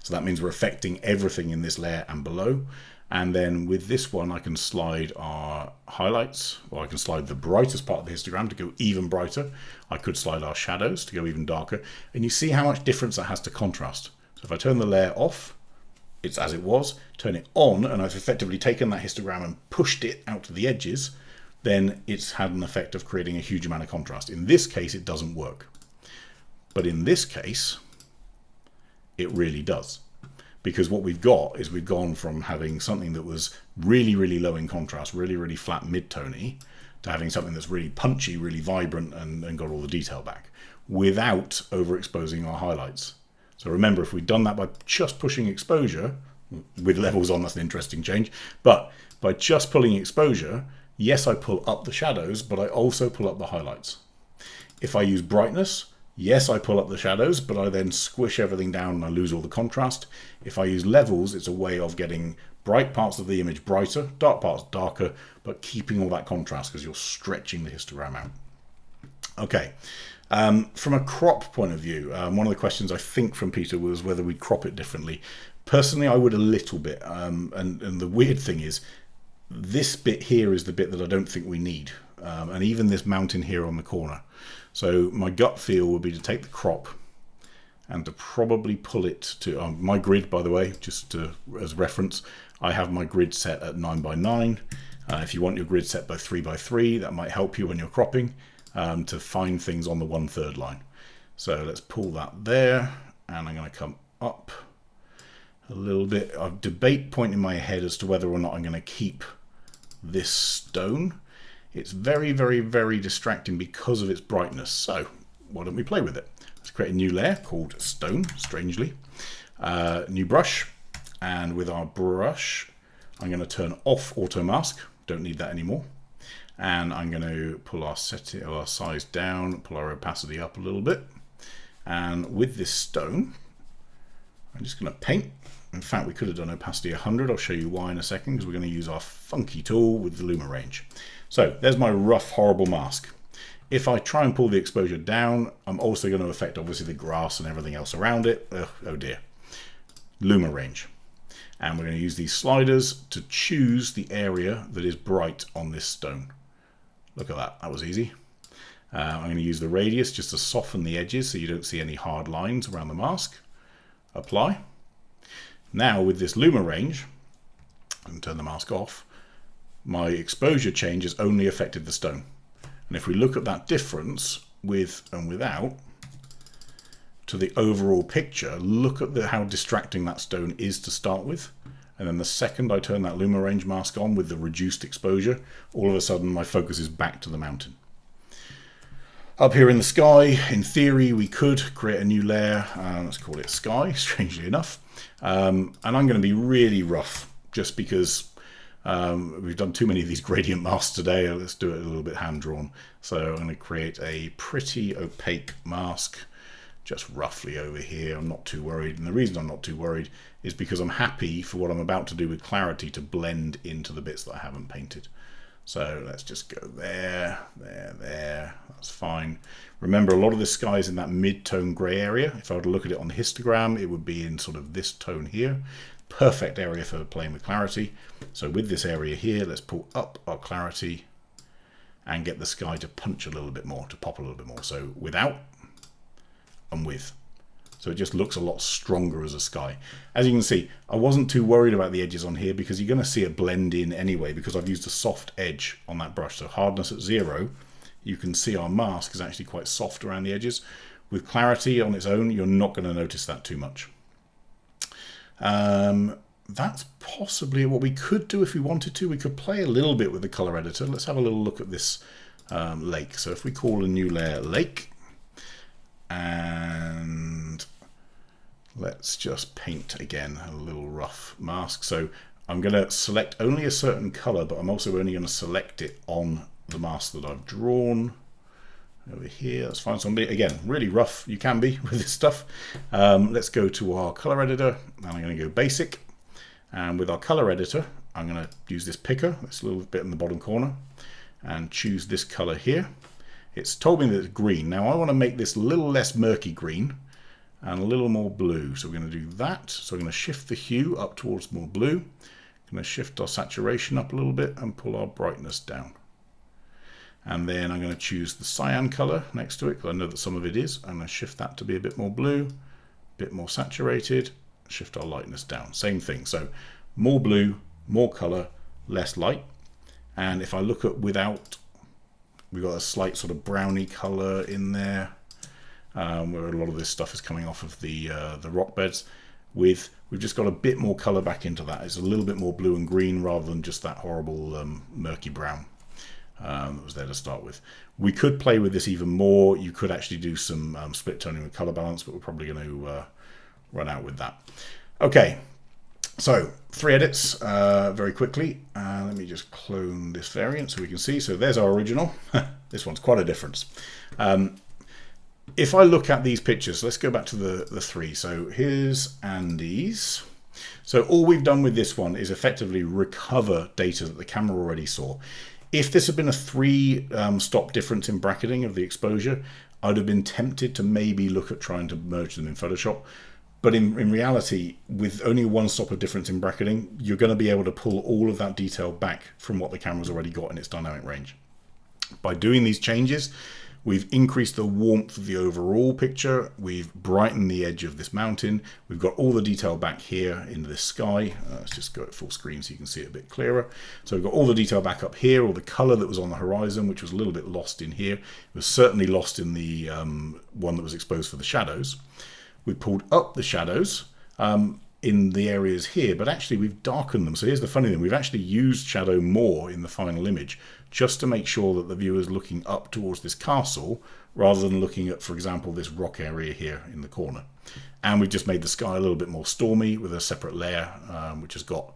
So that means we're affecting everything in this layer and below. And then with this one, I can slide our highlights, or I can slide the brightest part of the histogram to go even brighter. I could slide our shadows to go even darker. And you see how much difference that has to contrast. So if I turn the layer off, it's as it was. Turn it on, and I've effectively taken that histogram and pushed it out to the edges, then it's had an effect of creating a huge amount of contrast. In this case, it doesn't work. But in this case, it really does, because what we've got is we've gone from having something that was really, really low in contrast, really, really flat mid-tony, to having something that's really punchy, really vibrant, and got all the detail back without overexposing our highlights. So remember, if we'd done that by just pushing exposure, with levels on, that's an interesting change, but by just pulling exposure, yes, I pull up the shadows, but I also pull up the highlights. If I use brightness, yes, I pull up the shadows, but I then squish everything down and I lose all the contrast. If I use levels, it's a way of getting bright parts of the image brighter, dark parts darker, but keeping all that contrast because you're stretching the histogram out. Okay, from a crop point of view, one of the questions I think from Peter was whether we'd crop it differently. Personally, I would a little bit, and the weird thing is, this bit here is the bit that I don't think we need, and even this mountain here on the corner. So my gut feel would be to take the crop and to probably pull it to my grid, by the way, just as reference. I have my grid set at 9 by 9. If you want your grid set by 3 by 3, that might help you when you're cropping to find things on the 1/3 line. So let's pull that there, and I'm going to come up a little bit. I debate point in my head as to whether or not I'm going to keep this stone. It's very, very, very distracting because of its brightness. So why don't we play with it? Let's create a new layer called stone, strangely. New brush, and with our brush, I'm going to turn off auto mask. Don't need that anymore. And I'm going to pull our size down, pull our opacity up a little bit. And with this stone, I'm just going to paint. In fact, we could have done opacity 100. I'll show you why in a second, because we're going to use our funky tool with the Luma range. So there's my rough, horrible mask. If I try and pull the exposure down, I'm also going to affect obviously the grass and everything else around it. Ugh, oh dear. Luma range. And we're going to use these sliders to choose the area that is bright on this stone. Look at that, that was easy. I'm going to use the radius just to soften the edges so you don't see any hard lines around the mask. Apply. Now with this Luma range, and turn the mask off, my exposure change has only affected the stone. And if we look at that difference with and without to the overall picture, look at how distracting that stone is to start with. And then the second I turn that Luma range mask on with the reduced exposure, all of a sudden my focus is back to the mountain. Up here in the sky, in theory, we could create a new layer. Let's call it sky, strangely enough. And I'm going to be really rough just because we've done too many of these gradient masks today. Let's do it a little bit hand-drawn. So I'm going to create a pretty opaque mask just roughly over here. I'm not too worried. And the reason I'm not too worried is because I'm happy for what I'm about to do with clarity to blend into the bits that I haven't painted. So let's just go there, there, there. That's fine. Remember, a lot of this sky is in that mid-tone grey area. If I were to look at it on the histogram, it would be in sort of this tone here. Perfect area for playing with clarity. So with this area here, let's pull up our clarity and get the sky to punch a little bit more, to pop a little bit more. So without and with. So it just looks a lot stronger as a sky. As you can see, I wasn't too worried about the edges on here because you're going to see it blend in anyway because I've used a soft edge on that brush. So hardness at 0, you can see our mask is actually quite soft around the edges. With clarity on its own, you're not going to notice that too much. That's possibly what we could do if we wanted to. We could play a little bit with the color editor. Let's have a little look at this lake. So if we call a new layer lake, and let's just paint again a little rough mask. So I'm going to select only a certain color, but I'm also only going to select it on the mask that I've drawn over here. That's fine. So I'm again really rough. You can be with this stuff. Let's go to our color editor, and I'm going to go basic. And with our color editor, I'm going to use this picker, this little bit in the bottom corner, and choose this color here. It's told me that it's green. Now I want to make this a little less murky green and a little more blue. So we're going to do that. So I'm going to shift the hue up towards more blue. I'm going to shift our saturation up a little bit and pull our brightness down. And then I'm going to choose the cyan color next to it because I know that some of it is. I'm going to shift that to be a bit more blue, a bit more saturated, shift our lightness down. Same thing. So more blue, more color, less light. And if I look at without, we've got a slight sort of browny color in there, where a lot of this stuff is coming off of the rock beds. We've just got a bit more color back into that. It's a little bit more blue and green rather than just that horrible murky brown that was there to start with. We could play with this even more. You could actually do some split toning with color balance, but we're probably going to run out with that. Okay, so 3 edits very quickly. Let me just clone this variant so we can see. So there's our original. This one's quite a difference. If I look at these pictures, let's go back to the 3. So here's Andy's. So all we've done with this one is effectively recover data that the camera already saw. If this had been a 3 stop difference in bracketing of the exposure, I'd have been tempted to maybe look at trying to merge them in Photoshop. But in reality, with only 1 stop of difference in bracketing, you're going to be able to pull all of that detail back from what the camera's already got in its dynamic range. By doing these changes, We've increased the warmth of the overall picture. We've brightened the edge of this mountain. We've got all the detail back here in this sky. Let's just go at full screen so you can see it a bit clearer. So we've got all the detail back up here, all the color that was on the horizon, which was a little bit lost in here. It was certainly lost in the one that was exposed for the shadows. We pulled up the shadows in the areas here, but actually we've darkened them. So here's the funny thing, we've actually used shadow more in the final image just to make sure that the viewer is looking up towards this castle rather than looking at, for example, this rock area here in the corner. And we've just made the sky a little bit more stormy with a separate layer which has got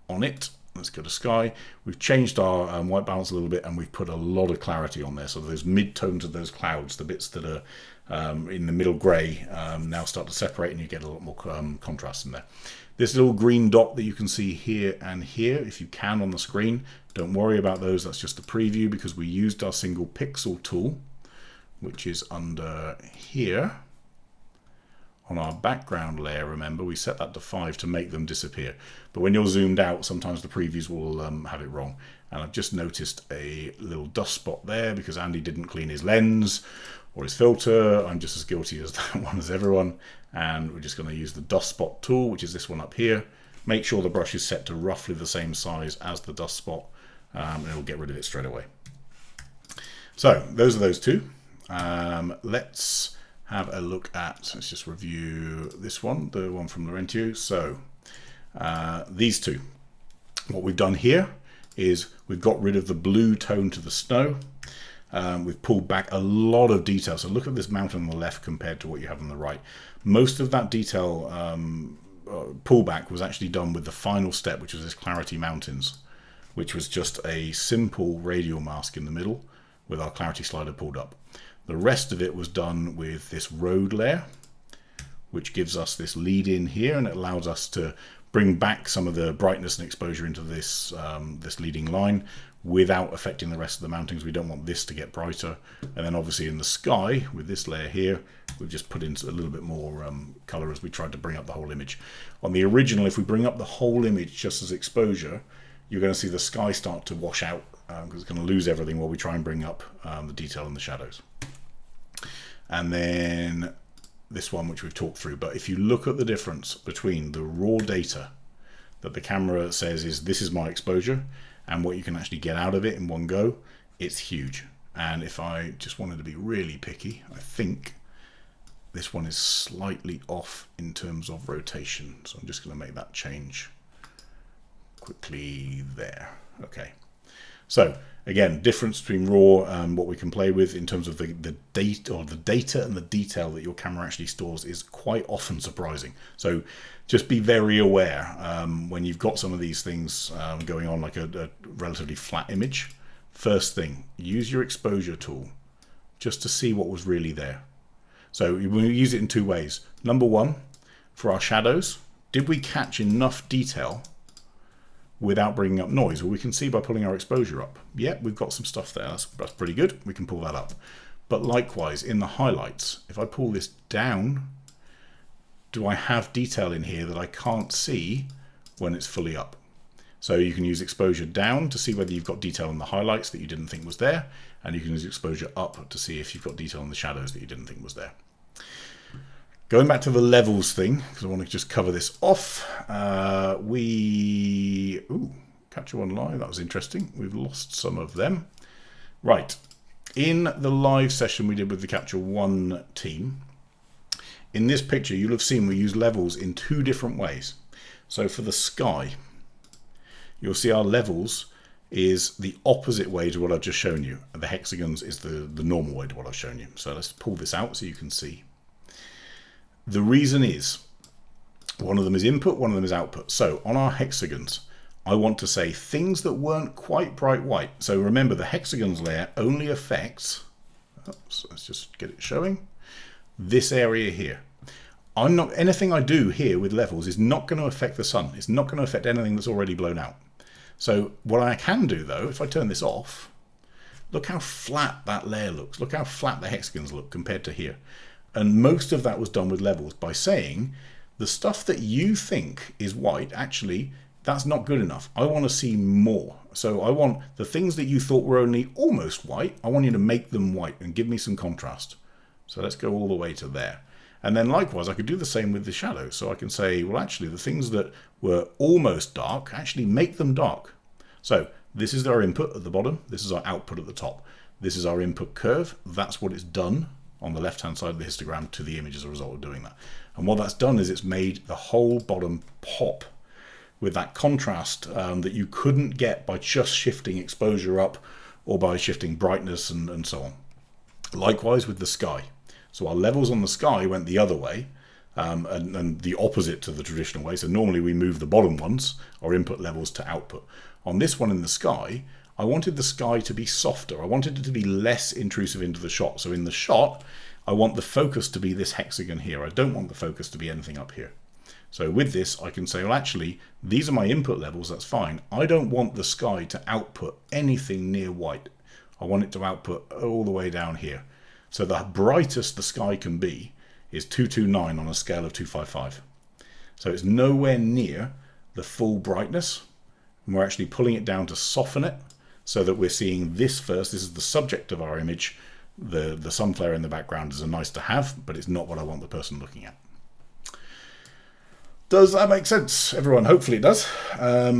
on it. Let's go to sky. We've changed our white balance a little bit, and we've put a lot of clarity on there. So those mid-tones of those clouds, the bits that are in the middle grey, now start to separate, and you get a lot more contrast in there. This little green dot that you can see here and here, if you can on the screen, don't worry about those. That's just a preview because we used our single pixel tool, which is under here on our background layer. Remember, we set that to 5 to make them disappear. But when you're zoomed out, sometimes the previews will have it wrong. And I've just noticed a little dust spot there because Andy didn't clean his lens or his filter. I'm just as guilty as that one as everyone. And we're just going to use the dust spot tool, which is this one up here. Make sure the brush is set to roughly the same size as the dust spot, and it'll get rid of it straight away. So those are those two. Let's have a look at, let's just review this one, the one from Laurentio. So these two, what we've done here is we've got rid of the blue tone to the snow. We've pulled back a lot of detail. So look at this mountain on the left compared to what you have on the right. Most of that detail pullback was actually done with the final step, which was this Clarity Mountains, which was just a simple radial mask in the middle with our clarity slider pulled up. The rest of it was done with this road layer, which gives us this lead in here, and it allows us to bring back some of the brightness and exposure into this this leading line without affecting the rest of the mountains. We don't want this to get brighter. And then obviously in the sky with this layer here, we've just put in a little bit more color as we tried to bring up the whole image. On the original, if we bring up the whole image just as exposure, you're going to see the sky start to wash out because it's going to lose everything while we try and bring up the detail and the shadows. And then this one, which we've talked through, but if you look at the difference between the raw data that the camera says is this is my exposure and what you can actually get out of it in one go, it's huge. And if I just wanted to be really picky, I think this one is slightly off in terms of rotation. So I'm just going to make that change quickly there. Okay. So again, difference between raw and what we can play with in terms of the data or the data and the detail that your camera actually stores is quite often surprising. So just be very aware when you've got some of these things going on, like a relatively flat image. First thing, use your exposure tool just to see what was really there. So we use it in two ways. Number one, for our shadows, did we catch enough detail without bringing up noise? Well, we can see by pulling our exposure up. Yeah, we've got some stuff there. That's pretty good. We can pull that up. But likewise, in the highlights, if I pull this down, do I have detail in here that I can't see when it's fully up? So you can use exposure down to see whether you've got detail in the highlights that you didn't think was there, and you can use exposure up to see if you've got detail in the shadows that you didn't think was there. Going back to the levels thing, because I want to just cover this off, Capture One Live, that was interesting. We've lost some of them. Right, in the live session we did with the Capture One team, in this picture you'll have seen we use levels in two different ways. So for the sky, you'll see our levels is the opposite way to what I've just shown you. The hexagons is the normal way to what I've shown you. So let's pull this out so you can see. The reason is, one of them is input, one of them is output. So on our hexagons, I want to say things that weren't quite bright white. So remember, the hexagons layer only affects, oops, let's just get it showing, this area here. Anything I do here with levels is not going to affect the sun. It's not going to affect anything that's already blown out. So what I can do though, if I turn this off, look how flat that layer looks. Look how flat the hexagons look compared to here. And most of that was done with levels by saying the stuff that you think is white, actually That's not good enough. I want to see more. So I want the things that you thought were only almost white, I want you to make them white and give me some contrast. So let's go all the way to there. And then likewise, I could do the same with the shadow. So I can say, well, actually, the things that were almost dark, actually make them dark. So this is our input at the bottom. This is our output at the top. This is our input curve. That's what it's done on the left-hand side of the histogram to the image as a result of doing that. And what that's done is it's made the whole bottom pop with that contrast that you couldn't get by just shifting exposure up or by shifting brightness and so on. Likewise with the sky. So our levels on the sky went the other way and the opposite to the traditional way. So normally we move the bottom ones, our input levels, to output. On this one in the sky, I wanted the sky to be softer. I wanted it to be less intrusive into the shot. So in the shot, I want the focus to be this hexagon here. I don't want the focus to be anything up here. So with this, I can say, well, actually, these are my input levels. That's fine. I don't want the sky to output anything near white. I want it to output all the way down here. So the brightest the sky can be is 229 on a scale of 255. So it's nowhere near the full brightness. And we're actually pulling it down to soften it so that we're seeing this first. This is the subject of our image. The sun flare in the background is a nice to have, but it's not what I want the person looking at. Does that make sense, everyone? Hopefully it does. I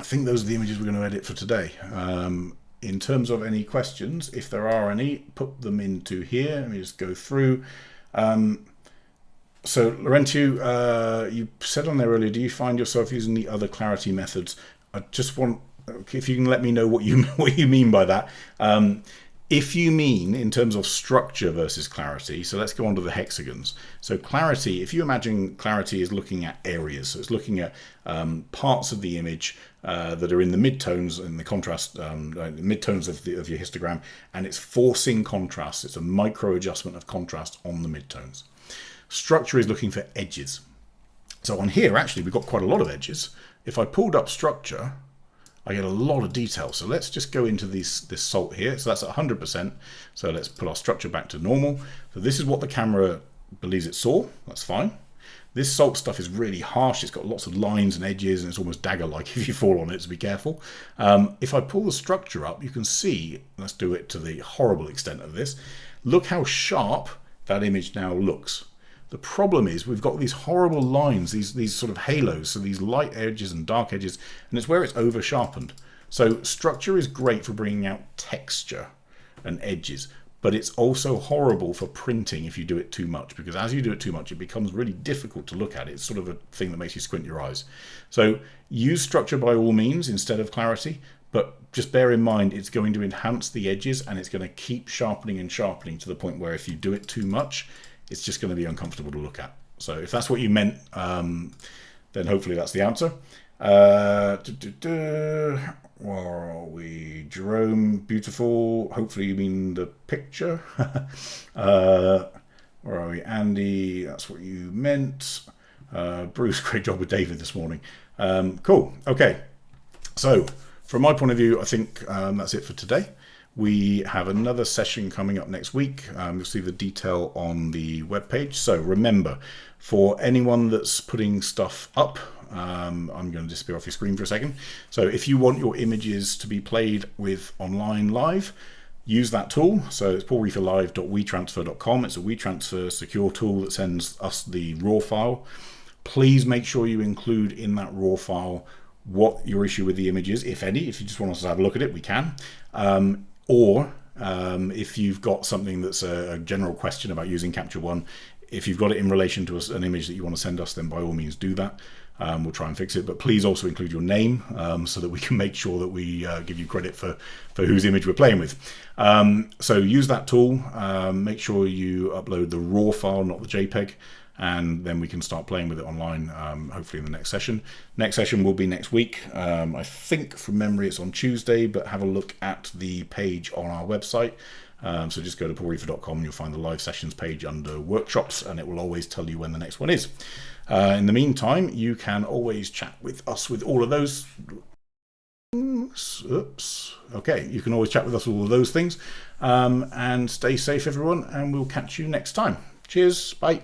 think those are the images we're going to edit for today. In terms of any questions, if there are any, put them into here. Let me just go through. So Laurentio, you said on there earlier, do you find yourself using the other clarity methods? I just want, if you can let me know what you mean by that. If you mean in terms of structure versus clarity, so let's go on to the hexagons. So clarity, if you imagine clarity is looking at areas, so it's looking at parts of the image that are in the midtones and the contrast, midtones of your histogram, and it's forcing contrast. It's a micro adjustment of contrast on the midtones. Structure is looking for edges. So on here, actually, we've got quite a lot of edges. If I pulled up structure, I get a lot of detail. So let's just go into this salt here. So that's at 100%. So let's put our structure back to normal. So this is what the camera believes it saw. That's fine. This salt stuff is really harsh. It's got lots of lines and edges, and it's almost dagger-like if you fall on it, so be careful. If I pull the structure up, you can see, let's do it to the horrible extent of this. Look how sharp that image now looks. The problem is we've got these horrible lines, these sort of halos, so these light edges and dark edges, and it's where it's over sharpened. So structure is great for bringing out texture and edges, but it's also horrible for printing if you do it too much, because as you do it too much, it becomes really difficult to look at. It's sort of a thing that makes you squint your eyes. So use structure by all means instead of clarity, but just bear in mind it's going to enhance the edges and it's going to keep sharpening and sharpening to the point where if you do it too much, it's just going to be uncomfortable to look at. So if that's what you meant, then hopefully that's the answer. Where are we? Jerome, beautiful. Hopefully you mean the picture. Where are we? Andy, that's what you meant. Bruce, great job with David this morning. Cool. Okay. So from my point of view, I think that's it for today. We have another session coming up next week. You'll see the detail on the webpage. So remember, for anyone that's putting stuff up, I'm going to disappear off your screen for a second. So if you want your images to be played with online live, use that tool. So it's paulreiferlive.wetransfer.com. It's a WeTransfer secure tool that sends us the raw file. Please make sure you include in that raw file what your issue with the image is, if any. If you just want us to have a look at it, we can. Or if you've got something that's a general question about using Capture One, if you've got it in relation to an image that you want to send us, then by all means do that. We'll try and fix it, but please also include your name so that we can make sure that we give you credit for whose image we're playing with. So use that tool, make sure you upload the raw file, not the JPEG, and then we can start playing with it online, hopefully in the next session. Next session will be next week. I think from memory it's on Tuesday, but have a look at the page on our website. So just go to paulreifer.com and you'll find the live sessions page under workshops, and it will always tell you when the next one is. In the meantime, you can always chat with us with all of those. Oops. Okay, you can always chat with us with all of those things. And stay safe, everyone, and we'll catch you next time. Cheers. Bye.